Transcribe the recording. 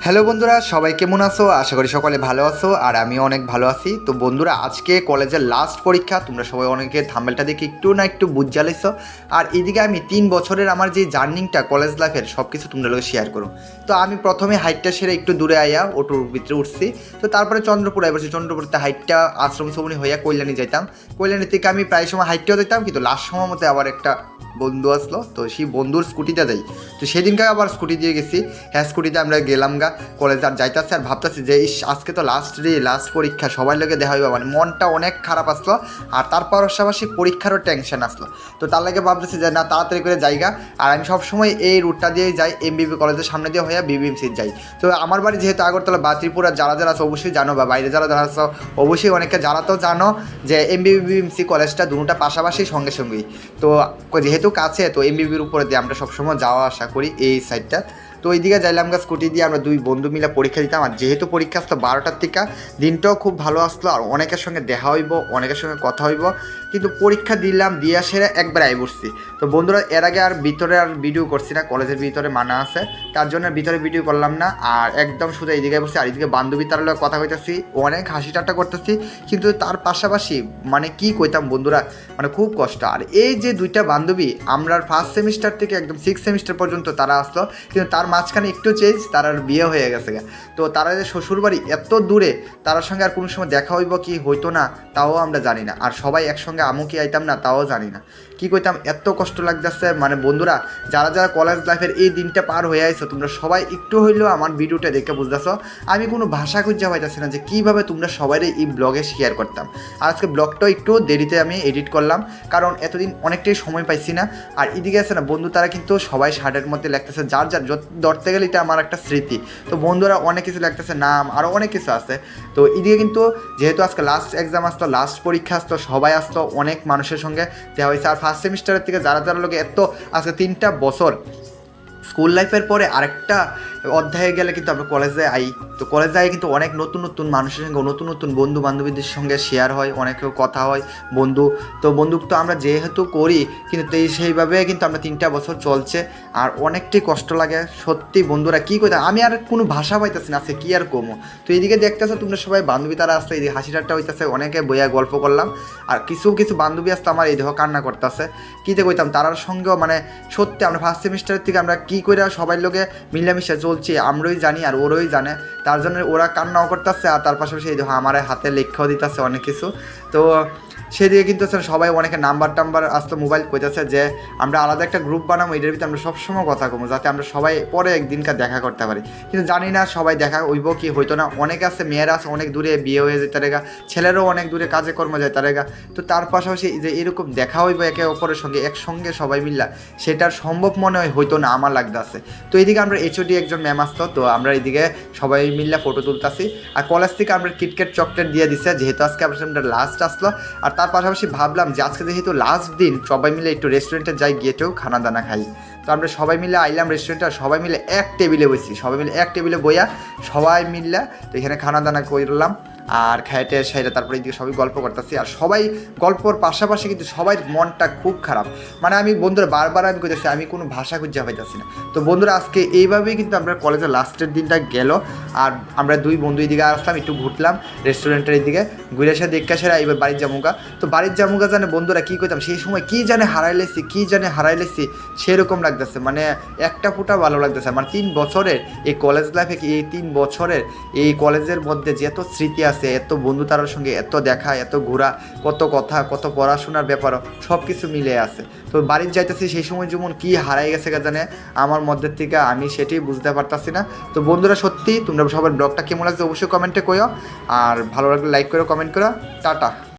Hello বন্ধুরা, সবাই কেমন আছো? আশা করি সকলে ভালো আছো আর আমিও অনেক ভালো আছি। তো বন্ধুরা, আজকে কলেজের লাস্ট পরীক্ষা। তোমরা সবাই অনেকে থাম্বেলটা দেখে একটু না একটু বুঝে লাইছো। আর এদিকে আমি 3 বছরের আমার যে জার্নিংটা কলেজ লাইফের সব কিছু তোমরা লোক শেয়ার করো। তো আমি প্রথমে হাইটটা সেরে একটু দূরে আইয়া অটোর ভিতরে উঠছি। তো তারপরে চন্দ্রপুর আইবছি। চন্দ্রপুরতে হাইটটা আশ্রম সবনি হইয়া কল্যাণী যাইতাম। কল্যাণী থেকে আমি প্রায় সময় হাইটটাও যেতাম, কিন্তু লাস্ট সময় মতো আবার একটা বন্ধু আসলো, তো সেই বন্ধুর স্কুটিতে যাই। তো সেদিনকে আবার স্কুটি দিয়ে গেছি। হ্যাঁ, স্কুটিতে আমরা গেলাম গা কলেজে। আর যাইতেছি আর ভাবতেছি যে আজকে তো লাস্ট পরীক্ষা, সবাই লোকে দেখা হইবা, মানে মনটা অনেক খারাপ আসলো। আর তার পাশাপাশি পরীক্ষারও টেনশন আসলো। তো তার লাগে ভাবতেছি যে না, তাড়াতাড়ি করে জায়গা। আর আমি সবসময় এই রুটটা দিয়েই যাই, এমবিবি কলেজের সামনে দিয়ে হইয়া বিবিএমসির যাই। তো আমার বাড়ি যেহেতু আগরতলা বা ত্রিপুরা, যারা যারা আছে অবশ্যই জানো, বা বাইরে যারা যারা আছো অবশ্যই অনেকে যারা তো জানো যে এমবিবিএমসি কলেজটা দুটোটা পাশাপাশি সঙ্গে সঙ্গেই। তো যেহেতু কাছে, তো এমবিবির উপরে দিয়ে আমরা সবসময় যাওয়া আসা করি এই সাইডটা। তো ওই দিকে যাইলাম গা স্কুটি দিয়ে, আমরা দুই বন্ধু মিলে পরীক্ষা দিতাম। আর যেহেতু পরীক্ষা আসতো 12টার থেকে, দিনটাও খুব ভালো আসলো আর অনেকের সঙ্গে দেখা হইব, অনেকের সঙ্গে কথা হইব। কিন্তু পরীক্ষা দিলাম, দিয়ে সেরে একবার আই বসছি। তো বন্ধুরা, এর আগে আর ভিতরে আর ভিডিও করছি না, কলেজের ভিতরে মানা আছে, তার জন্য ভিতরে ভিডিও করলাম না। আর একদম শুধু এইদিকে বসছি। আর এইদিকে বান্ধবী তার লোক কথা কইতেছি, অনেক হাসি ঠাট্টা করতেছি। কিন্তু তার পাশাপাশি মানে কি কইতাম বন্ধুরা, মানে খুব কষ্ট। আর এই যে দুইটা বান্ধবী, আমরা ফার্স্ট সেমিস্টার থেকে একদম 6 সেমিস্টার পর্যন্ত তারা আসলো, কিন্তু তার মাঝখানে একটু চেঞ্জ, তার আর বিয়ে হয়ে গেছে। তো তারা যে শ্বশুরবাড়ি এত দূরে, তার সঙ্গে আর কোনো সময় দেখা হইব কি হইতো না তাও আমরা জানি না। আর সবাই একসঙ্গে আমু কি আইতাম না তাও জানি না। কী কইতাম, এত কষ্ট লাগতেছে। মানে বন্ধুরা, যারা যারা কলেজ লাইফের এই দিনটা পার হয়ে আইছো, তোমরা সবাই একটু হইলেও আমার ভিডিওটা দেখে বুঝতেছো আমি কোনো ভাষা খুঁজে পাইতেছি না যে কীভাবে তোমরা সবাই এই ব্লগে শেয়ার করতাম। আর আজকে ব্লগটাও একটু দেরিতে আমি এডিট করলাম, কারণ এতদিন অনেকটাই সময় পাইছি না। আর এদিকে আছে না বন্ধু, তারা কিন্তু সবাই শার্টের মধ্যে লাগতেছে, যার যার ধরতে গেলে এটা আমার একটা স্মৃতি। তো বন্ধুরা অনেক কিছু লাগতেছে, নাম আরও অনেক কিছু আছে। তো এদিকে কিন্তু যেহেতু আজকে লাস্ট এক্সাম আসতো, লাস্ট পরীক্ষা আসতো, সবাই আসতো, অনেক মানুষের সঙ্গে দেওয়া হয়েছে। আর ফার্স্ট সেমিস্টারের থেকে যারা যারা লোকে এত আজকে 3টা বছর স্কুল লাইফের পরে আরেকটা অধ্যায়ে গেলে কিন্তু আমরা কলেজে আই। তো কলেজে আই কিন্তু অনেক নতুন নতুন মানুষের সঙ্গে, নতুন নতুন বন্ধু বান্ধবীদের সঙ্গে শেয়ার হয়, অনেকেও কথা হয় বন্ধুত্ব আমরা যেহেতু করি, কিন্তু সেইভাবে কিন্তু আমরা 3টা বছর চলছে। আর অনেকটাই কষ্ট লাগে সত্যি বন্ধুরা। কী কইতা, আমি আর কোনো ভাষা পাইতেছি না আজকে, কী আর কমো। তো এইদিকে দেখতেছো তোমরা সবাই বান্ধবী তারা আসতে, এই হাসি ঠাট্টা হইতেছে, অনেকে বইয়া গল্প করলাম। আর কিছু কিছু বান্ধবী আসতো আমার এই দেহ কান্না করতেছে। কীতে কইতাম, তারার সঙ্গেও মানে সত্যি আমরা ফার্স্ট সেমিস্টারের থেকে আমরা কী করে সবাই লোকে মিলামিশা চলছি আমরাই জানি আর ওরাই জানে। তার জন্য ওরা কান্নাও করতেছে, আর তার পাশাপাশি এই আমার হাতে লেখাও দিতেছে অনেক কিছু। তো সেদিকে কিন্তু সবাই অনেকে নাম্বার আসতো, মোবাইল কইতেছে যে আমরা আলাদা একটা গ্রুপ বানাবো, এটার ভিতরে আমরা সবসময় কথা কমো, যাতে আমরা সবাই পরে একদিনকার দেখা করতে পারি। কিন্তু জানি না সবাই দেখা হইব কি হইতো না। অনেকে আছে, মেয়েরা আছে অনেক দূরে বিয়ে হয়ে যেতে রেগা, ছেলেরাও অনেক দূরে কাজে কর্ম যায় তার রেগা। তো তার পাশাপাশি যে এরকম দেখা হইব একে অপরের সঙ্গে একসঙ্গে সবাই মিললা, সেটার সম্ভব মনে হয় হইতো না আমার লাগতে আছে। তো এইদিকে আমরা এইচওডি একজন ম্যাম আসতো, তো আমরা এইদিকে সবাই মিললে ফটো তুলতেছি। আর কলেজ থেকে আমরা কিটকেট চকলেট দিয়ে দিছে, যেহেতু আজকে আমরা লাস্ট আসলো। আর তার পাশাপাশি ভাবলাম যে আজকে যেহেতু লাস্ট দিন, সবাই মিলে একটু রেস্টুরেন্টে যাই, গিয়েটেও খানা দানা খাই। তো আমরা সবাই মিলে আইলাম রেস্টুরেন্টে, আর সবাই মিলে এক টেবিলে বসি, সবাই মিলে এক টেবিলে বইয়া সবাই মিললে তো এখানে খানা দানা করলাম। আর খাইতে সাইডে তারপরে এদিকে সবাই গল্প করতেছি। আর সবাই গল্পর পাশাপাশি কিন্তু সবাই মনটা খুব খারাপ। মানে আমি বন্ধুরা বারবার আমি কইতেছি আমি কোনো ভাষা খুঁজে পাইতেছি না। তো বন্ধুরা, আজকে এইভাবেই কিন্তু আমরা কলেজের লাস্টের দিনটা গেল। আর আমরা দুই বন্ধু এদিকে আসলাম, একটু ঘুরলাম রেস্টুরেন্টের এদিকে, ঘুরে এসে দেখে সেরা এবার বাড়ির জামুকা। তো বাড়ির জামুকা জানে বন্ধুরা কী কইতাম, সেই সময় কী জানে হারাই লেছি সেরকম লাগতেছে। মানে একটা ফুটা ভালো লাগতেছে। মানে 3 বছরের এই কলেজ লাইফে, এই 3 বছরের এই কলেজের মধ্যে যে এত স্মৃতি আছে, এত বন্ধু তার সঙ্গে এত দেখা, এত ঘোরা, কত কথা, কত পড়াশোনার ব্যাপারও সব কিছু মিলে আছে। তো বাড়ির যাইতেছি সেই সময় যেমন কী হারাই গেছে জানে আমার মধ্যে থেকে, আমি সেটাই বুঝতে পারতাছি না। তো বন্ধুরা, সত্যি তোমরা সবার ব্লগটা কেমন লাগছে অবশ্যই কমেন্টে কইও। আর ভালো লাগলে লাইক করো, কমেন্ট করো। টাটা।